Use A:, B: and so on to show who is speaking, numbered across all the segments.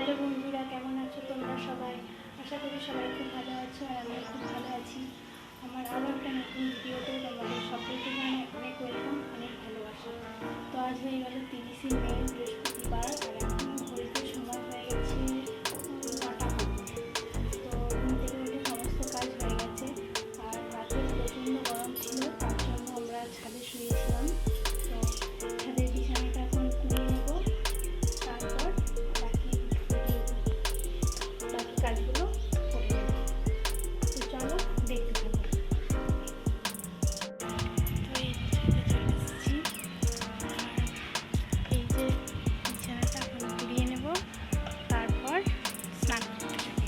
A: Hello বন্ধুরা, কেমন আছো তোমরা সবাই? আশা করি সবাই খুব ভালো আছো আর আমিও খুব ভালো আছি। আমার আরও একটা নতুন ভিডিওতে তোমাদের সকলকে জানাই অনেক ওয়েলকাম, অনেক ভালোবাসা। তো আজ হয়ে গেল 30শে মে, বৃহস্পতিবার, আর এখন ঘড়িতে সময় হয়ে গেছে 9টা মতো। তো ঘুম থেকে উঠে সমস্ত কাজ হয়ে গেছে, আর রাতে প্রচণ্ড গরম ছিল, তার জন্য আমরা ছাদে শুয়েছিলাম। তো ছাদের বিছানাটা এখন কুড়িয়ে নেবো, তারপর বাকি কাজগুলো করে নেব। তো চলো দেখতে থাকো। তো এই ছাদে চলে এসেছি, আর এই যে বিছানাটা এখন কুড়িয়ে নেব, তারপর স্নান করতে যাবো।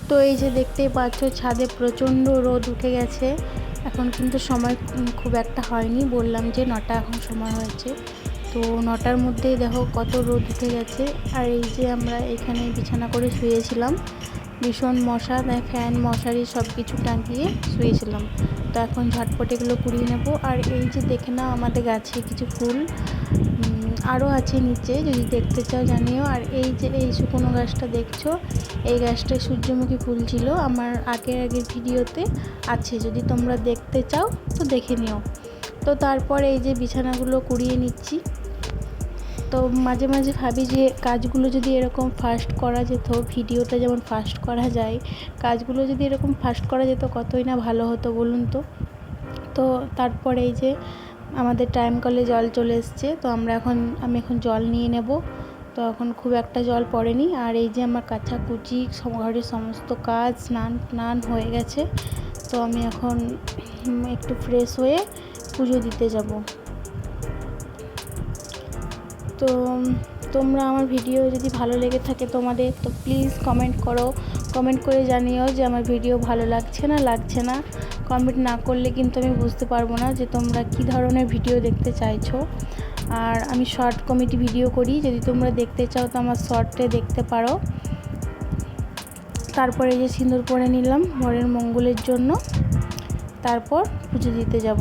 A: তো এই যে দেখতেই পাচ্ছ, ছাদে প্রচণ্ড রোদ উঠে গেছে। এখন কিন্তু সময় খুব একটা হয়নি, বললাম যে 9টা এখন সময় হয়েছে। তো 9টার মধ্যেই দেখো কত রোদ উঠে গেছে। আর এই যে আমরা এখানে বিছানা করে শুয়েছিলাম, ভীষণ মশা, তাই ফ্যান মশারি সব কিছু টাঙিয়ে শুয়েছিলাম। তো এখন ঝটপট এগুলো কুড়িয়ে নেব। আর এই যে দেখে নাও, আমাদের গাছে কিছু ফুল আরও আছে নিচে, যদি দেখতে চাও জানিও। আর এই যে এই শুকনো গাছটা দেখছো, এই গাছটায় সূর্যমুখী ফুল ছিল, আমার আগের ভিডিওতে আছে, যদি তোমরা দেখতে চাও তো দেখে নিও। তো তারপর এই যে বিছানাগুলো কুড়িয়ে নিচ্ছি। তো মাঝে মাঝে ভাবি যে কাজগুলো যদি এরকম ফাস্ট করা যেত, ভিডিওটা যেমন ফাস্ট করা যায়, কাজগুলো যদি এরকম ফাস্ট করা যেত কতই না ভালো হতো বলুন তো। তো তারপরে এই যে আমাদের টাইম কলে জল চলে এসছে, তো আমি এখন জল নিয়ে নেব। তো এখন খুব একটা জল পড়েনি। আর এই যে আমার কাচাকুচি ঘরের সমস্ত কাজ, স্নান হয়ে গেছে। তো আমি এখন একটু ফ্রেশ হয়ে পুজো দিতে যাব। তো তোমরা আমার ভিডিও যদি ভালো লেগে থাকে তোমাদের, তো প্লিজ কমেন্ট করে জানিও যে আমার ভিডিও ভালো লাগছে না। কমেন্ট না করলে কিন্তু আমি বুঝতে পারবো না যে তোমরা কী ধরনের ভিডিও দেখতে চাইছো। আর আমি শর্ট কমেডি ভিডিও করি, যদি তোমরা দেখতে চাও তো আমার শর্টে দেখতে পারো। তারপরে এই যে সিঁদুর পরে নিলাম ঘরের মঙ্গলের জন্য, তারপর পুজো দিতে যাব।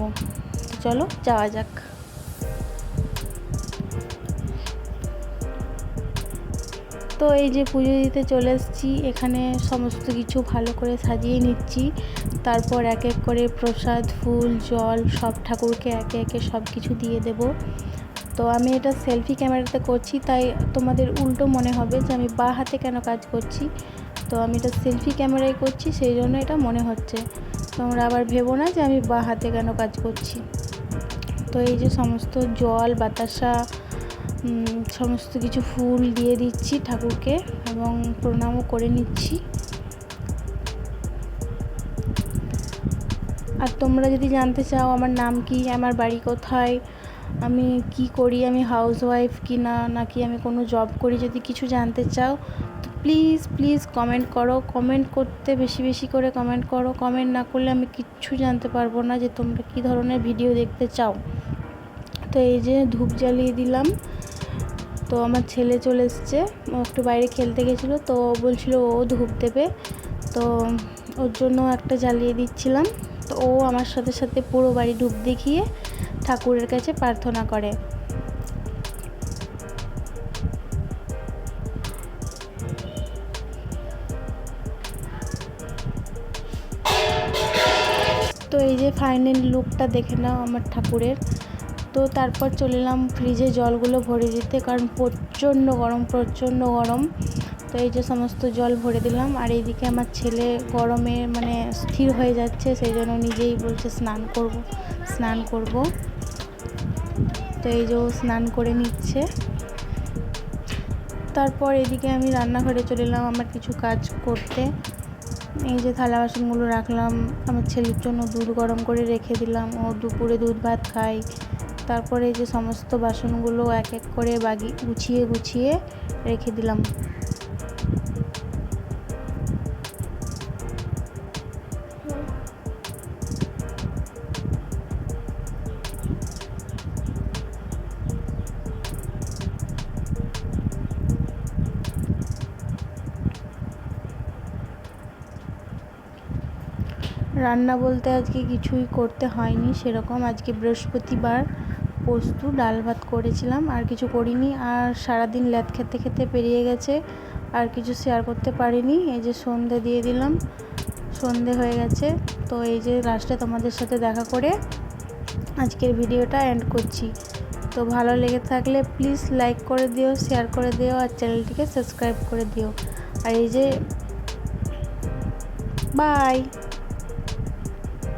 A: চলো যাওয়া যাক। তো এই যে পুজো দিতে চলে এসেছি, এখানে সমস্ত কিছু ভালো করে সাজিয়ে নিচ্ছি। তারপর এক এক করে প্রসাদ, ফুল, জল সব ঠাকুরকে একে একে সব কিছু দিয়ে দেব। তো আমি এটা সেলফি ক্যামেরাতে করছি, তাই তোমাদের উল্টো মনে হবে যে আমি বাঁ হাতে কেন কাজ করছি। তো আমি এটা সেলফি ক্যামেরায় করছি, সেই জন্য এটা মনে হচ্ছে। তোমরা আবার ভেবো না যে আমি বাঁ হাতে কেন কাজ করছি। তো এই যে সমস্ত জল, বাতাসা, সমস্ত কিছু ফুল দিয়ে দিচ্ছি ঠাকুরকে, এবং প্রণামও করে নিচ্ছি। আর তোমরা যদি জানতে চাও আমার নাম কি, আমার বাড়ি কোথায়, আমি কি করি, আমি হাউসওয়াইফ কি না, নাকি আমি কোনো জব করি, যদি কিছু জানতে চাও তো প্লিজ কমেন্ট করো। কমেন্ট করতে বেশি করে কমেন্ট করো। কমেন্ট না করলে আমি কিচ্ছু জানতে পারবো না যে তোমরা কী ধরনের ভিডিও দেখতে চাও। তো এই যে ধূপ জ্বালিয়ে দিলাম। তো আমার ছেলে চলে এসছে, ও একটু বাইরে খেলতে গেছিলো, তো বলছিল ও ধূপ দেবে, তো ওর জন্য একটা জ্বালিয়ে দিচ্ছিলাম। তো ও আমার সাথে সাথে পুরো বাড়ি ধূপ দেখিয়ে ঠাকুরের কাছে প্রার্থনা করে। তো এই যে ফাইনাল লুকটা দেখে নাও আমার ঠাকুরের। তো তারপর চলে এলাম ফ্রিজে জলগুলো ভরে দিতে, কারণ প্রচণ্ড গরম। তো এই যে সমস্ত জল ভরে দিলাম। আর এইদিকে আমার ছেলে গরমে মানে স্থির হয়ে যাচ্ছে, সেই জন্য নিজেই বলছে স্নান করব। তো এই যে ও স্নান করে নিচ্ছে। তারপর এদিকে আমি রান্নাঘরে চলে এলাম আমার কিছু কাজ করতে। এই যে থালা বাসনগুলো রাখলাম, আমার ছেলের জন্য দুধ গরম করে রেখে দিলাম, ও দুপুরে দুধ ভাত খায়। তারপরে এই যে সমস্ত বাসনগুলো এক এক করে গুছিয়ে রেখে দিলাম। রান্না বলতে আজকে কিছুই করতে হয়নি সেরকম, আজকে বৃহস্পতিবার, পোস্ত ডাল ভাত করেছিলাম, আর কিছু করিনি। আর সারাদিন ল্যাদ খেতে পেরিয়ে গেছে, আর কিছু শেয়ার করতে পারিনি। এই যে সন্ধে দিয়ে দিলাম, সন্ধে হয়ে গেছে। তো এই যে লাস্টে তোমাদের সাথে দেখা করে আজকের ভিডিওটা এন্ড করছি। তো ভালো লেগে থাকলে প্লিজ লাইক করে দিও, শেয়ার করে দিও আর চ্যানেলটিকে সাবস্ক্রাইব করে দিও। আর এই যে বাই।